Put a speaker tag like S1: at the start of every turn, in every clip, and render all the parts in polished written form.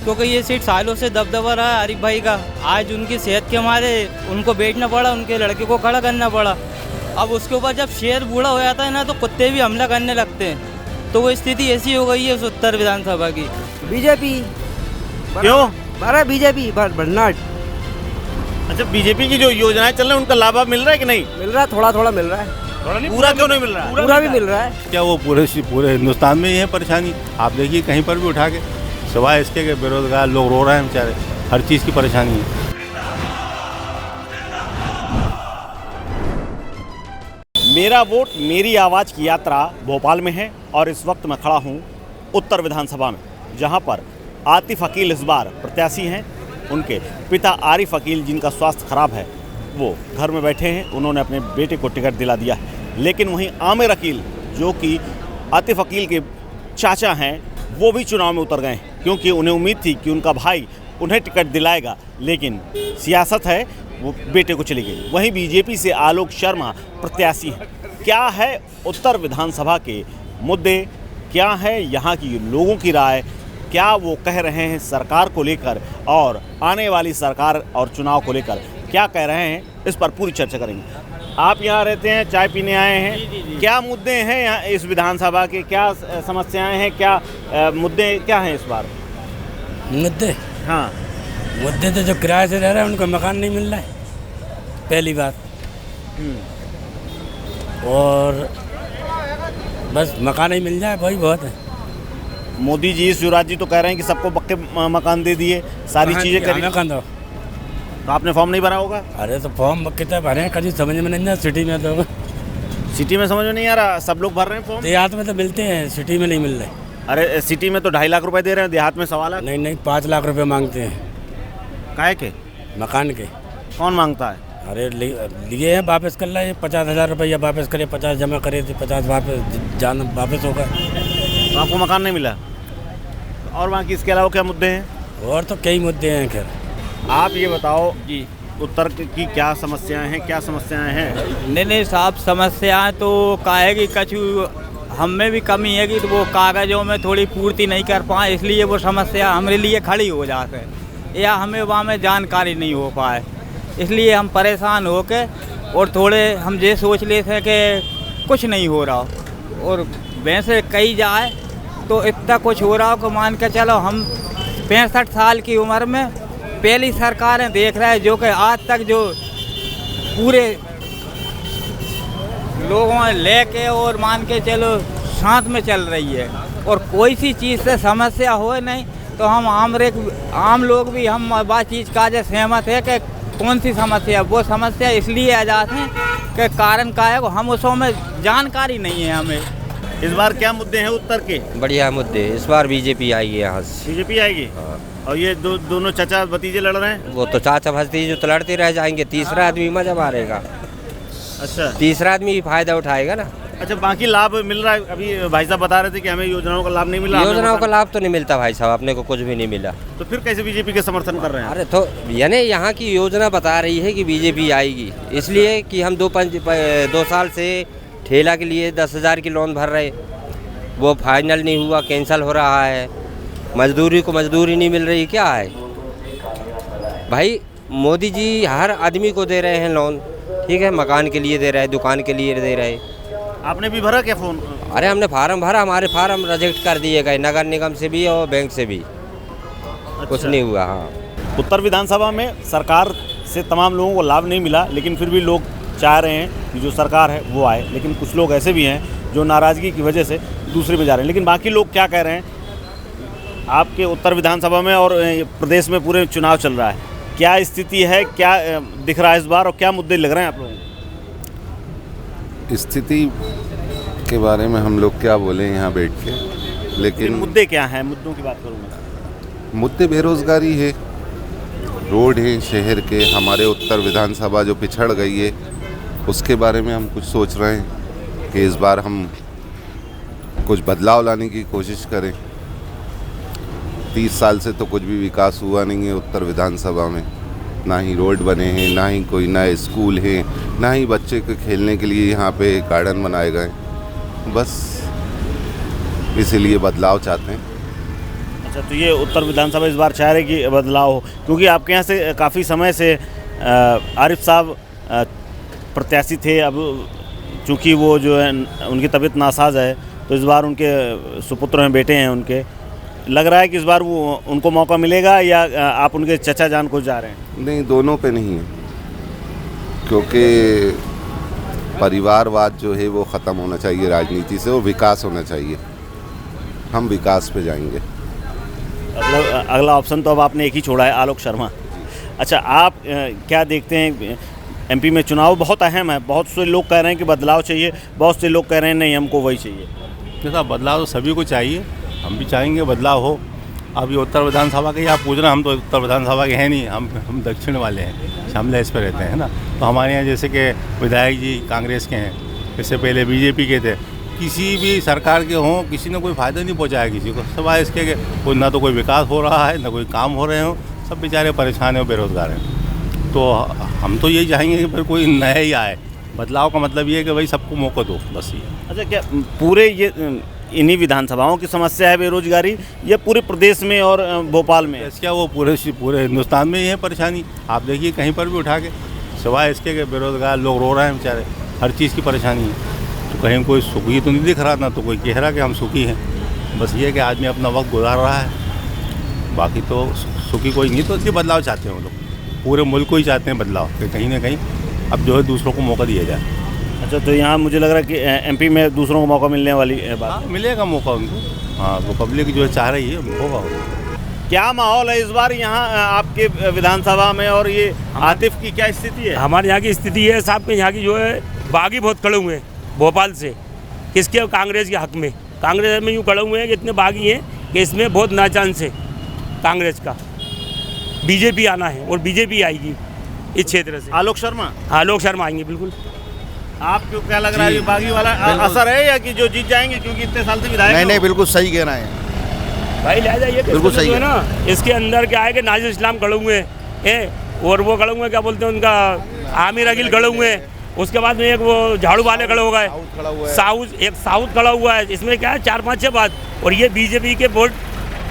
S1: क्योंकि ये सीट सालों से दबदबा रहा है आरिफ भाई का। आज उनकी सेहत के मारे उनको बैठना पड़ा, उनके लड़के को खड़ा करना पड़ा। अब उसके ऊपर जब शेर बूढ़ा हो जाता है ना तो कुत्ते भी हमला करने लगते हैं। तो वो स्थिति ऐसी हो गई है उस उत्तर विधानसभा की।
S2: बीजेपी।
S3: क्यों?
S2: बड़ा बीजेपी भन्नाट।
S3: अच्छा, बीजेपी की जो योजनाएं चल रही हैं उनका लाभ अब मिल रहा है कि नहीं?
S2: मिल रहा है, थोड़ा थोड़ा मिल रहा है।
S3: पूरा क्यों नहीं मिल रहा है?
S2: पूरा भी मिल रहा है।
S4: क्या वो पूरे हिंदुस्तान में ही है परेशानी? आप देखिए कहीं पर भी उठा के, सिवाय इसके कि बेरोजगार लोग रो रहे हैं बेचारे, हर चीज़ की परेशानी है।
S3: मेरा वोट मेरी आवाज़ की यात्रा भोपाल में है और इस वक्त मैं खड़ा हूँ उत्तर विधानसभा में, जहाँ पर आतिफ अकील इस बार प्रत्याशी हैं। उनके पिता आरिफ अकील, जिनका स्वास्थ्य खराब है, वो घर में बैठे हैं। उन्होंने अपने बेटे को टिकट दिला दिया है। लेकिन वहीं आमिर अकील, जो कि आतिफ अकील के चाचा हैं, वो भी चुनाव में उतर गए हैं, क्योंकि उन्हें उम्मीद थी कि उनका भाई उन्हें टिकट दिलाएगा। लेकिन सियासत है, वो बेटे को चली गई। वहीं बीजेपी से आलोक शर्मा प्रत्याशी हैं। क्या है उत्तर विधानसभा के मुद्दे, क्या है यहाँ की लोगों की राय, क्या वो कह रहे हैं सरकार को लेकर और आने वाली सरकार और चुनाव को लेकर क्या कह रहे हैं, इस पर पूरी चर्चा करेंगे। आप यहाँ रहते हैं, चाय पीने आए हैं। जी। क्या मुद्दे हैं यहाँ इस विधानसभा के, क्या समस्याएं हैं, क्या मुद्दे क्या हैं इस बार?
S5: मुद्दे?
S3: हाँ,
S5: मुद्दे तो जो किराए से रह रहे हैं उनको मकान नहीं मिल रहा है, पहली बात। और बस मकान ही मिल जाए वही बहुत है।
S3: मोदी जी, शिवराज जी तो कह रहे हैं कि सबको पक्के मकान दे दिए, सारी चीज़ें करी।
S5: मकान दो
S3: तो आपने फॉर्म नहीं भरा होगा?
S5: अरे तो फॉर्म कितना भरे हैं, कभी समझ में नहीं आता। सिटी में तो
S3: सिटी में समझ में नहीं आ रहा, सब लोग भर रहे हैं फॉर्म।
S5: देहात में तो मिलते हैं, सिटी में नहीं मिल रहे।
S3: अरे सिटी में तो 2.5 लाख रुपए दे रहे हैं, देहात में 1.25 लाख।
S5: नहीं 5 लाख रुपए मांगते हैं।
S3: काहे के?
S5: मकान के।
S3: कौन मांगता है?
S5: अरे लिए हैं, वापस कर रहे हैं। 50,000 रुपया वापस करे, 50 जमा करे थे, 50 वापस होगा।
S3: तो आपको मकान नहीं मिला? और बाकी इसके अलावा क्या मुद्दे हैं?
S5: और तो कई मुद्दे हैं। खैर
S3: आप ये बताओ जी, उत्तर की क्या समस्याएं हैं, क्या समस्याएं हैं?
S1: नहीं साहब, समस्याएं तो काहे की कछु हम में भी कमी है कि तो वो कागज़ों में थोड़ी पूर्ति नहीं कर पाए, इसलिए वो समस्या हमारे लिए खड़ी हो जाते हैं, या हमें वहाँ में जानकारी नहीं हो पाए, इसलिए हम परेशान हो के और थोड़े हम ये सोच लेते कि कुछ नहीं हो रहा। और वैसे कही जाए तो इतना कुछ हो रहा हो कि मान के चलो हम 65 साल की उम्र में पहली सरकारें देख रहे हैं, जो कि आज तक जो पूरे लोगों लेके और मान के चलो साथ में चल रही है, और कोई सी चीज़ से समस्या हो नहीं। तो हम आम लोग भी हम बात चीज़ का जो सहमत है कि कौन सी समस्या, वो समस्या इसलिए आ जाते हैं कि कारण का है, हम उसों में जानकारी नहीं है हमें।
S3: इस बार क्या मुद्दे हैं उत्तर के?
S6: बढ़िया मुद्दे। इस बार बीजेपी आएगी यहाँ से।
S3: बीजेपी आएगी? और ये दोनों चाचा भतीजे लड़ रहे हैं?
S6: वो तो चाचा भतीजे तो लड़ते रह जाएंगे, तीसरा आदमी मजा मारेगा।
S3: अच्छा,
S6: तीसरा आदमी ही फायदा उठाएगा ना।
S3: अच्छा, बाकी लाभ मिल रहा है? अभी भाई साहब बता रहे थे कि हमें योजनाओं का लाभ नहीं मिला।
S6: योजनाओं का लाभ तो नहीं मिलता भाई साहब, अपने को कुछ भी नहीं मिला।
S3: तो फिर कैसे बीजेपी के समर्थन कर रहे हैं?
S6: अरे तो यानी यहाँ की योजना बता रही है कि बीजेपी आएगी, इसलिए कि हम 2 साल से ठेला के लिए 10,000 की लोन भर रहे, वो फाइनल नहीं हुआ, कैंसिल हो रहा है। मजदूरी को मजदूरी नहीं मिल रही, क्या है भाई? मोदी जी हर आदमी को दे रहे हैं लोन, ठीक है, मकान के लिए दे रहे हैं, दुकान के लिए दे रहे हैं।
S3: आपने भी भरा क्या फॉर्म?
S6: अरे हमने फार्म भरा, हमारे फार्म रिजेक्ट कर दिए गए, नगर निगम से भी और बैंक से भी।
S3: अच्छा।
S6: कुछ नहीं हुआ। हाँ,
S3: उत्तर विधानसभा में सरकार से तमाम लोगों को लाभ नहीं मिला, लेकिन फिर भी लोग चाह रहे हैं कि जो सरकार है वो आए। लेकिन कुछ लोग ऐसे भी हैं जो नाराज़गी की वजह से दूसरे में जा रहे हैं। लेकिन बाकी लोग क्या कह रहे हैं? आपके उत्तर विधानसभा में और प्रदेश में पूरे चुनाव चल रहा है, क्या स्थिति है, क्या दिख रहा है इस बार, और क्या मुद्दे लग रहे हैं आप लोगों को?
S4: स्थिति के बारे में हम लोग क्या बोलें यहाँ बैठ के, लेकिन
S3: मुद्दे क्या हैं? मुद्दों की बात करूँगा।
S4: मुद्दे बेरोजगारी है, रोड है शहर के, हमारे उत्तर विधानसभा जो पिछड़ गई है उसके बारे में हम कुछ सोच रहे हैं कि इस बार हम कुछ बदलाव लाने की कोशिश करें। 30 साल से तो कुछ भी विकास हुआ नहीं है उत्तर विधानसभा में, ना ही रोड बने हैं, ना ही कोई नए स्कूल हैं, ना ही बच्चे के खेलने के लिए यहाँ पे गार्डन बनाए गए। बस इसीलिए बदलाव चाहते हैं।
S3: अच्छा, अच्छा, तो ये उत्तर विधानसभा इस बार चाह रहे कि बदलाव हो, क्योंकि आपके यहाँ से काफ़ी समय से आरिफ साहब प्रत्याशी थे। अब चूँकि वो जो है उनकी तबीयत नासाज है, तो इस बार उनके सुपुत्र हैं, बेटे हैं उनके, लग रहा है कि इस बार वो उनको मौका मिलेगा या आप उनके चचा जान को जा रहे हैं?
S4: नहीं, दोनों पे नहीं है, क्योंकि परिवारवाद जो है वो ख़त्म होना चाहिए राजनीति से, वो विकास होना चाहिए। हम विकास पे जाएंगे।
S3: मतलब अगला ऑप्शन तो अब आपने एक ही छोड़ा है, आलोक शर्मा। अच्छा, आप क्या देखते हैं, एमपी में चुनाव बहुत अहम है, बहुत से लोग कह रहे हैं कि बदलाव चाहिए, बहुत से लोग कह रहे हैं नहीं हमको वही चाहिए।
S7: जैसा बदलाव तो सभी को चाहिए, हम भी चाहेंगे बदलाव हो। अब ये उत्तर विधानसभा के आप पूछ रहे हैं, हम तो उत्तर विधानसभा के हैं नहीं, हम दक्षिण वाले हैं, शामला इस पर रहते हैं ना। तो हमारे यहाँ जैसे कि विधायक जी कांग्रेस के हैं, इससे पहले बीजेपी के थे, किसी भी सरकार के हों किसी ने कोई फ़ायदा नहीं पहुँचाया किसी को, सिवाय इसके कि कोई ना तो कोई विकास हो रहा है ना कोई काम हो रहे हो, सब बेचारे परेशान हैं, बेरोज़गार हैं। तो हम तो यही चाहेंगे कि फिर कोई नया ही आए। बदलाव का मतलब ये है कि भाई सबको मौका दो, बस ये।
S3: अच्छा, क्या पूरे ये इन्हीं विधानसभाओं की समस्या है बेरोजगारी, या पूरे प्रदेश में और भोपाल में?
S7: क्या वो पूरे हिंदुस्तान में ही है परेशानी, आप देखिए कहीं पर भी उठा के, सिवाय इसके कि बेरोज़गार लोग रो रहे हैं बेचारे, हर चीज़ की परेशानी है। तो कहीं कोई सुखी तो नहीं दिख रहा, ना तो कोई कह रहा कि हम सुखी हैं। बस ये कि आदमी अपना वक्त गुजार रहा है, बाकी तो सुखी कोई नहीं। तो इसलिए बदलाव चाहते हैं वो लोग, पूरे मुल्क को ही चाहते हैं बदलाव, कि कहीं ना कहीं अब जो है दूसरों को मौका दिया जाए।
S3: अच्छा, तो यहाँ मुझे लग रहा है कि एमपी में दूसरों को मौका मिलने वाली बात।
S7: हाँ, मिलेगा मौका उनको। हाँ, वो पब्लिक जो है चाह रही है होगा।
S3: क्या माहौल है इस बार यहाँ आपके विधानसभा में, और ये आतिफ की क्या स्थिति है?
S5: हमारे यहाँ की स्थिति है साहब के यहाँ की जो है बागी बहुत खड़े हुए हैं भोपाल से, किसके? कांग्रेस के हक में। कांग्रेस में यूँ खड़े हुए हैं कि इतने बागी हैं कि इसमें बहुत ना चांस है कांग्रेस का। बीजेपी आना है और बीजेपी आएगी इस क्षेत्र से।
S3: आलोक शर्मा?
S5: आलोक शर्मा आएंगे बिल्कुल।
S3: आपको क्या लग रहा है, ये बागी वाला असर है या कि जो जीत जाएंगे क्योंकि इतने साल से विधायक?
S8: नहीं, बिल्कुल सही कह रहे हैं
S5: भाई, ले जाइए
S8: बिल्कुल सही है
S5: ना। इसके अंदर क्या है कि नाजिर इस्लाम खड़े हुए हैं, और वो खड़े हुए क्या बोलते हैं उनका, आमिर अकील खड़े हुए हैं। उसके बाद में एक वो झाड़ू वाले खड़े हो गए, साउथ खड़ा हुआ है। इसमें क्या है 4-5 बात, और ये बीजेपी के वोट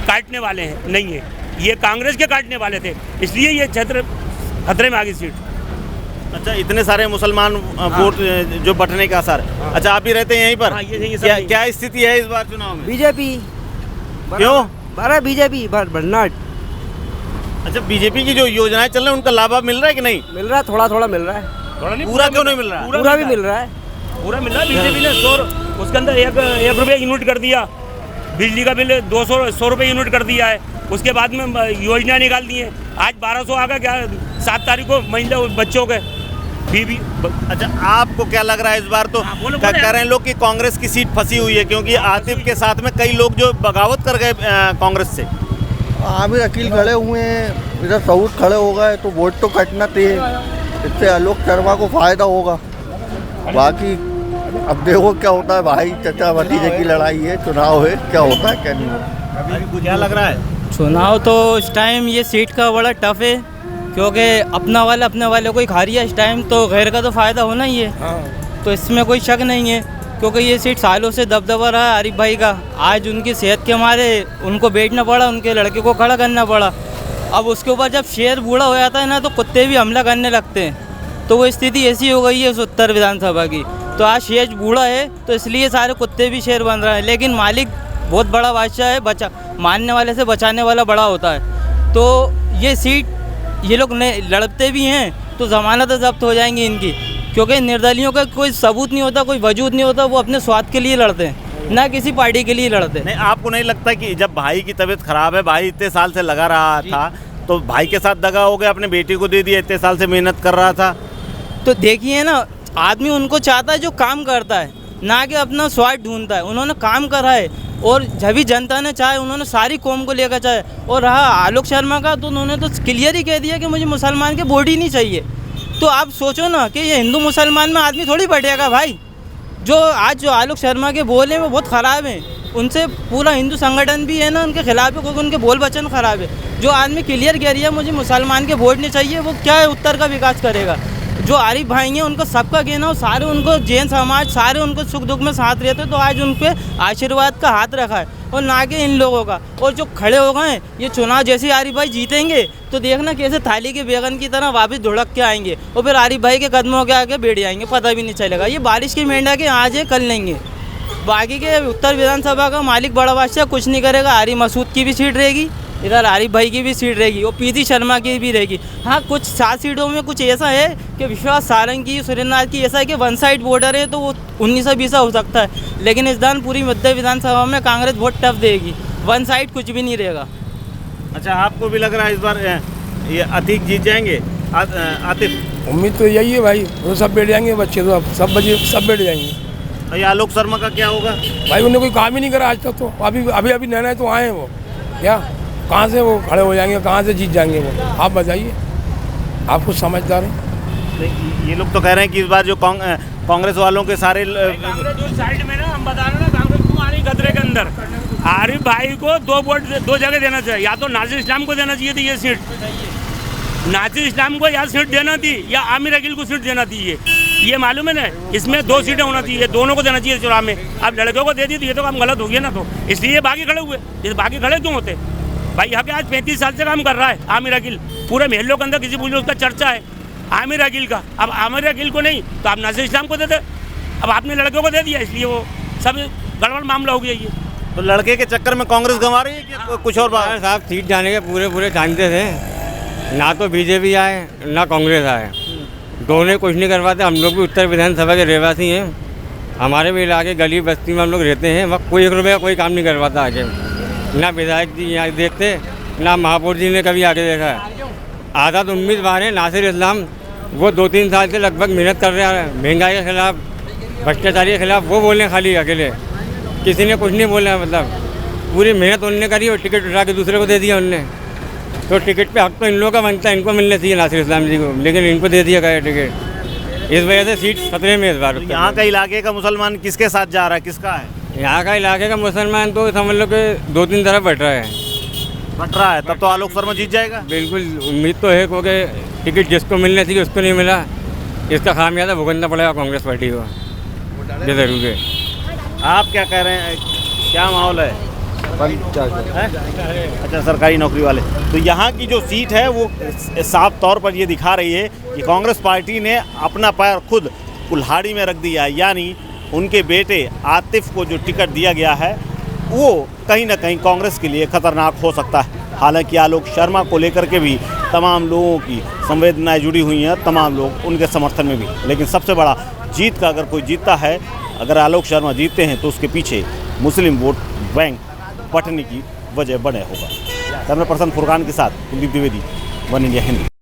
S5: काटने वाले हैं, नहीं है ये कांग्रेस के काटने वाले थे, इसलिए ये क्षेत्र खतरे में आ गई सीट।
S3: अच्छा, इतने सारे मुसलमान वोट जो बंटने का असर। अच्छा, आप भी रहते हैं यहीं पर?
S5: हाँ, ये
S3: क्या स्थिति है इस बार चुनाव में?
S2: बीजेपी।
S3: क्यों?
S2: बड़ा बीजेपी भन्नाट।
S3: अच्छा, बीजेपी की जो योजनाएं चल रही हैं उनका लाभ मिल रहा है कि नहीं?
S2: मिल रहा है, थोड़ा थोड़ा मिल रहा है।
S3: पूरा क्यों नहीं मिल रहा?
S2: पूरा भी मिल रहा है,
S5: पूरा मिल रहा है। बीजेपी ने 100 उसके अंदर 1 रुपये यूनिट कर दिया, बिजली का बिल 100 रुपये यूनिट कर दिया है। उसके बाद में योजना निकाल दी है, आज 1200 आ गया, क्या 7 तारीख को महिला बच्चों के बीबी।
S3: अच्छा, आपको क्या लग रहा है इस बार? तो कह रहे हैं लोग कि कांग्रेस की सीट फंसी हुई है, क्योंकि आतिफ के साथ में कई लोग जो बगावत कर गए कांग्रेस से।
S8: आमिर अकील खड़े हुए हैं, इधर साउथ खड़े हो गए, तो वोट तो कटना थे, इससे आलोक शर्मा को फायदा होगा। बाकी अब देखो क्या होता है भाई, चचा भतीजे की लड़ाई है, चुनाव है, क्या होता है क्या नहीं होता।
S3: क्या लग रहा है?
S1: चुनाव तो इस टाइम ये सीट का बड़ा टफ है, क्योंकि अपने वाले को ही खा रही है इस टाइम, तो गैर का तो फ़ायदा होना ही है। तो इसमें कोई शक नहीं है, क्योंकि ये सीट सालों से दबदबा रहा है आरिफ भाई का। आज उनकी सेहत के मारे उनको बैठना पड़ा, उनके लड़के को खड़ा करना पड़ा। अब उसके ऊपर जब शेर बूढ़ा हो जाता है ना, तो कुत्ते भी हमला करने लगते हैं। तो वो स्थिति ऐसी हो गई है उस उत्तर विधानसभा की। तो आज शेर बूढ़ा है, तो इसलिए सारे कुत्ते भी शेर बन रहे हैं। लेकिन मालिक बहुत बड़ा बादशाह है, मानने वाले से बचाने वाला बड़ा होता है। तो ये सीट ये लोग लड़ते भी हैं तो ज़मानत जब्त हो जाएंगी इनकी, क्योंकि निर्दलियों का कोई सबूत नहीं होता, कोई वजूद नहीं होता। वो अपने स्वार्थ के लिए लड़ते हैं, ना किसी पार्टी के लिए लड़ते।
S3: नहीं, आपको नहीं लगता कि जब भाई की तबीयत खराब है, भाई इतने साल से लगा रहा था, तो भाई के साथ दगा हो गया, अपने बेटी को दे दिया, इतने साल से मेहनत कर रहा था।
S1: तो देखिए ना, आदमी उनको चाहता है जो काम करता है, ना कि अपना स्वार्थ ढूंढता है। उन्होंने काम करा है, और जब भी जनता ने चाहे उन्होंने सारी कौम को लेकर चाहे। और रहा आलोक शर्मा का, तो उन्होंने तो क्लियर ही कह दिया कि मुझे मुसलमान के वोट ही नहीं चाहिए। तो आप सोचो ना कि ये हिंदू मुसलमान में आदमी थोड़ी बढ़ेगा भाई। जो आलोक शर्मा के बोल हैं वो बहुत ख़राब हैं, उनसे पूरा हिंदू संगठन भी है ना उनके खिलाफ है, क्योंकि उनके बोल वचन ख़राब है। जो आदमी क्लियर कह रही है मुझे मुसलमान के वोट नहीं चाहिए, वो क्या है उत्तर का विकास करेगा?
S9: जो आरिफ भाई हैं उनको सबका कहना हो, सारे उनको जैन समाज सारे उनको सुख दुख में साथ रहते, तो आज उन पे आशीर्वाद का हाथ रखा है और ना कि इन लोगों का। और जो खड़े हो गए ये चुनाव, जैसे आरिफ भाई जीतेंगे तो देखना कैसे थाली के बैगन की तरह वापस धुड़क के आएंगे और फिर आरिफ भाई के कदमों के आगे बैठ जाएंगे, पता भी नहीं चलेगा। ये बारिश की मेंढा के आज है कल लेंगे। बाकी के उत्तर विधानसभा का मालिक बड़ा बादशाह कुछ नहीं करेगा। आरिफ मसूद की भी सीट रहेगी, इधर आरिफ भाई की भी सीट रहेगी और पीसी शर्मा की भी रहेगी। हाँ, कुछ 7 सीटों में कुछ ऐसा है कि विश्वास सारंगी सुरेंद्रनाथ की ऐसा है कि वन साइड बॉर्डर है, तो वो 19-20 हो सकता है, लेकिन इस दान पूरी मध्य विधानसभा में कांग्रेस बहुत टफ देगी, वन साइड कुछ भी नहीं रहेगा।
S3: अच्छा, आपको भी लग रहा है इस बार ये अतीक जीत जाएंगे? आतिफ,
S10: उम्मीद तो यही है भाई, वो सब बैठ जाएंगे बच्चे, तो अब सब बच्चे सब बैठ जाएंगे।
S3: ये आलोक शर्मा का क्या होगा?
S10: भाई उन्होंने कोई काम ही नहीं करा आज तक, तो अभी नए तो आए हैं वो, क्या कहाँ से वो खड़े हो जाएंगे, कहाँ से जीत जाएंगे वो? आप बताइए, आप कुछ समझदार हैं।
S3: ये लोग तो कह रहे हैं कि इस बार जो कांग्रेस वालों के सारे
S5: साइड में ना, हम बता रहे हैं ना, कांग्रेस क्यों आ रही खतरे के अंदर। आरिफ भाई को 2 वोट 2 जगह देना चाहिए, या तो नासिर इस्लाम को देना चाहिए थी ये सीट, नासिर इस्लाम को या सीट देना थी या आमिर अकील को सीट देना थी। ये मालूम है ना, इसमें 2 सीटें होना चाहिए, दोनों को देना चाहिए चुनाव में। अब लड़कों को दे दी तो ये तो काम गलत हो गया ना, तो इसलिए बाकी खड़े हुए। ये बाकी खड़े क्यों होते भाई? यहाँ पे आज 35 साल से काम कर रहा है आमिर अकील, पूरे महलों के अंदर किसी पूछे उसका चर्चा है आमिर अकील का। अब आमिर अकील को नहीं तो आप नासिर इस्लाम को दे दे, अब आपने लड़कों को दे दिया, इसलिए वो सब गड़बड़ मामला हो गया। ये
S3: तो लड़के के चक्कर में कांग्रेस गंवा रही है कि कुछ और बात?
S11: साहब सीट जाने के पूरे जानते थे, ना तो बीजेपी आए ना कांग्रेस आए, दोनों कुछ नहीं करवाते। हम लोग भी उत्तर विधानसभा के रहवासी हैं, हमारे भी इलाके गली बस्ती में हम लोग रहते हैं, वहाँ कोई 1 रुपये का कोई काम नहीं करवाता आगे, ना विधायक जी यहाँ देखते, ना महापौर जी ने कभी आगे देखा है। आधा तो उम्मीदवार है नासिर इस्लाम, वो 2-3 साल से लगभग मेहनत कर रहे हैं महंगाई के खिलाफ, भ्रष्टाचारी के खिलाफ, वो बोल रहे हैं खाली अकेले, किसी ने कुछ नहीं बोला है। मतलब पूरी मेहनत उनने करी और टिकट उठा के दूसरे को दे दिया उनने, तो टिकट पे हक तो इन लोगों का बनता है, इनको मिलना चाहिए नासिर इस्लाम जी को, लेकिन इनको दे दिया गया टिकट। इस वजह से सीट खतरे में इस बार।
S3: तो यहाँ का इलाके का मुसलमान किसके साथ जा रहा है, किसका है?
S11: यहाँ का इलाके का मुसलमान तो समझ लो कि 2-3 तरफ बट रहा है।
S3: तब तो आलोक शर्मा जीत जाएगा?
S11: बिल्कुल उम्मीद तो है, क्योंकि टिकट जिसको मिलना चाहिए उसको नहीं मिला, इसका खामियाजा भुगतना पड़ेगा कांग्रेस पार्टी को, ये जरूर है।
S3: आप क्या कह रहे हैं, क्या माहौल है? अच्छा, सरकारी नौकरी वाले। तो यहाँ की जो सीट है वो साफ तौर पर ये दिखा रही है कि कांग्रेस पार्टी ने अपना पैर खुद कुल्हाड़ी में रख दिया है, यानी उनके बेटे आतिफ को जो टिकट दिया गया है वो कहीं ना कहीं कांग्रेस के लिए खतरनाक हो सकता है। हालांकि आलोक शर्मा को लेकर के भी तमाम लोगों की संवेदनाएं जुड़ी हुई हैं, तमाम लोग उनके समर्थन में भी, लेकिन सबसे बड़ा जीत का अगर कोई जीतता है, अगर आलोक शर्मा जीतते हैं तो उसके पीछे मुस्लिम वोट बैंक पटने की वजह बने होगा। कैमरा पर्सन फुरकान के साथ कुलदीप द्विवेदी, वन इंडिया हिंदी।